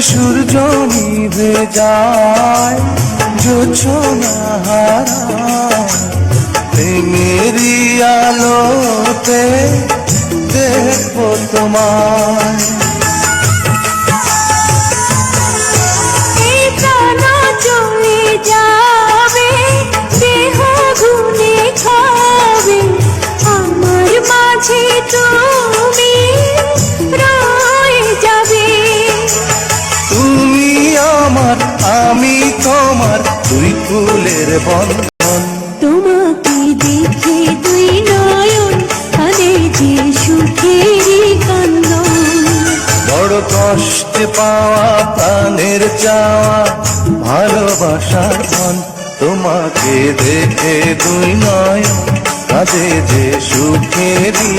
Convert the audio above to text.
সূর্য নিভে যায়, জোছনা হারায়, প্রেমেরই আলোতে দেখবো তোমায়। তুমি আমার, আমি তোমার, দুই ফুলের বন্ধন। তোমাকে দেখে দুই নয়ন কাঁদে যে সুখেরই কান্দন। বড় কষ্টে পাওয়া প্রাণের চাওয়া ভালোবাসার ধন। তোমাকে দেখে দুই নয়ন কাঁদে যে সুখেরই